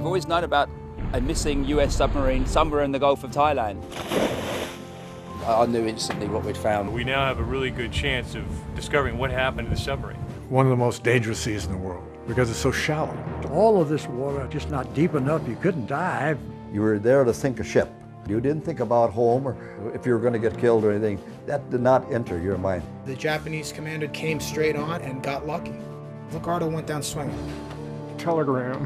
We've always known about a missing US submarine somewhere in the Gulf of Thailand. I knew instantly what we'd found. We now have a really good chance of discovering what happened to the submarine. One of the most dangerous seas in the world because it's so shallow. All of this water just not deep enough, you couldn't dive. You were there to sink a ship. You didn't think about home or if you were going to get killed or anything. That did not enter your mind. The Japanese commander came straight on and got lucky. Lagarto went down swinging. Telegram.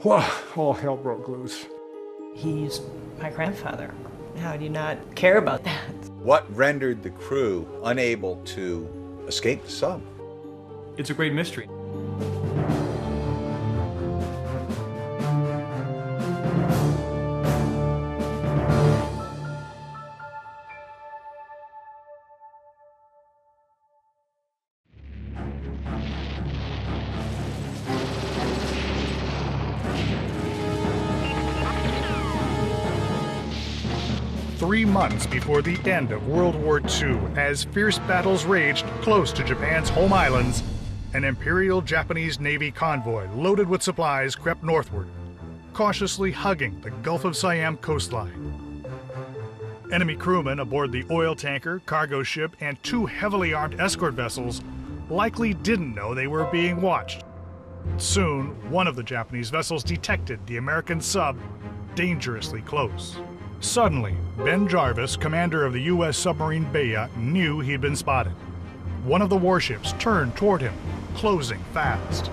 Whoa, all hell broke loose. He's my grandfather. How do you not care about that? What rendered the crew unable to escape the sub? It's a great mystery. Three months before the end of World War II, as fierce battles raged close to Japan's home islands, an Imperial Japanese Navy convoy loaded with supplies crept northward, cautiously hugging the Gulf of Siam coastline. Enemy crewmen aboard the oil tanker, cargo ship, and two heavily armed escort vessels likely didn't know they were being watched. Soon, one of the Japanese vessels detected the American sub dangerously close. Suddenly, Ben Jarvis, commander of the U.S. submarine Baya, knew he'd been spotted. One of the warships turned toward him, closing fast.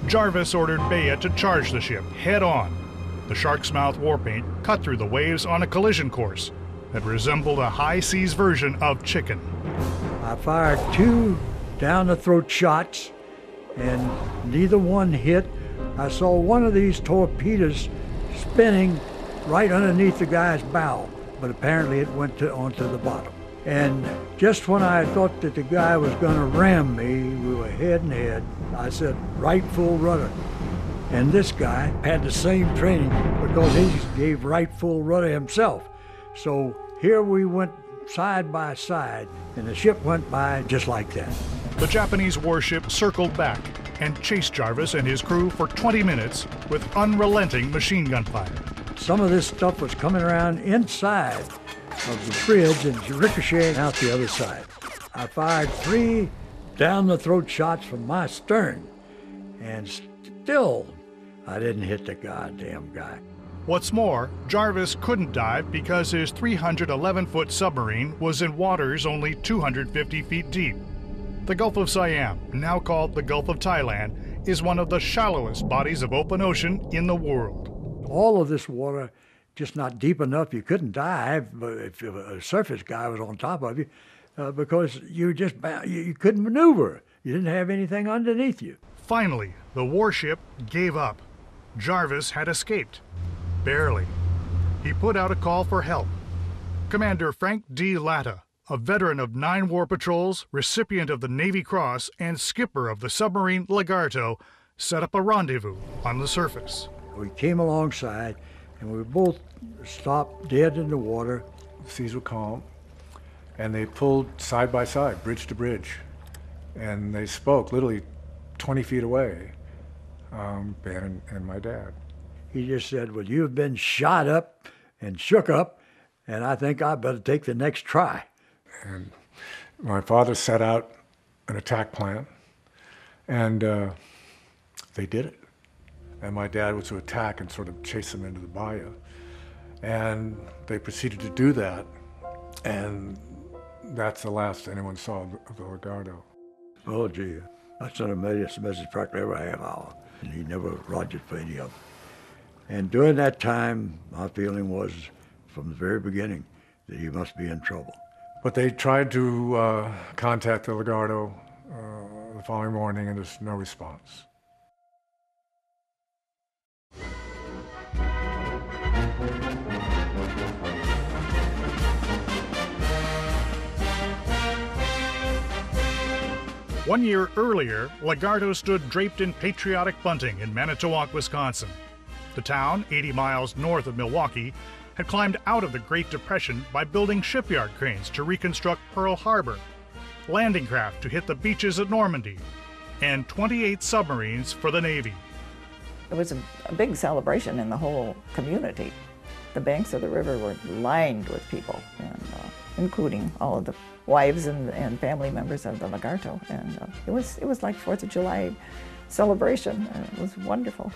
Jarvis ordered Baya to charge the ship head-on. The Shark's Mouth warpaint cut through the waves on a collision course that resembled a high seas version of Chicken. I fired 2 down-the-throat shots, and neither one hit. I saw one of these torpedoes spinning right underneath the guy's bow, but apparently it went onto the bottom. And just when I thought that the guy was going to ram me, we were head and head, I said, right full rudder. And this guy had the same training because he gave right full rudder himself. So here we went side by side, and the ship went by just like that. The Japanese warship circled back and chased Jarvis and his crew for 20 minutes with unrelenting machine gun fire. Some of this stuff was coming around inside of the bridge and ricocheting out the other side. I fired 3 down-the-throat shots from my stern, and still I didn't hit the goddamn guy. What's more, Jarvis couldn't dive because his 311-foot submarine was in waters only 250 feet deep. The Gulf of Siam, now called the Gulf of Thailand, is one of the shallowest bodies of open ocean in the world. All of this water just not deep enough, you couldn't dive, but if a surface guy was on top of you, because you couldn't maneuver. You didn't have anything underneath you. Finally, the warship gave up. Jarvis had escaped. Barely. He put out a call for help. Commander Frank D. Latta, a veteran of 9 war patrols, recipient of the Navy Cross, and skipper of the submarine Lagarto, set up a rendezvous on the surface. We came alongside, and we both stopped dead in the water. The seas were calm, and they pulled side by side, bridge to bridge, and they spoke literally 20 feet away, Ben and my dad. He just said, well, you've been shot up and shook up, and I think I better take the next try. And my father set out an attack plan, and they did it. And my dad was to attack and sort of chase them into the Baya. And they proceeded to do that, and that's the last anyone saw of the Lagarto. Oh, gee, that's the message truck I ever have out. And he never rogered for any of them. And during that time, my feeling was, from the very beginning, that he must be in trouble. But they tried to contact the Lagarto the following morning, and there's no response. One year earlier, Lagarto stood draped in patriotic bunting in Manitowoc, Wisconsin. The town, 80 miles north of Milwaukee, had climbed out of the Great Depression by building shipyard cranes to reconstruct Pearl Harbor, landing craft to hit the beaches at Normandy, and 28 submarines for the Navy. It was a big celebration in the whole community. The banks of the river were lined with people, and including all of the wives and family members of the Lagarto. And it was like 4th of July celebration. It was wonderful.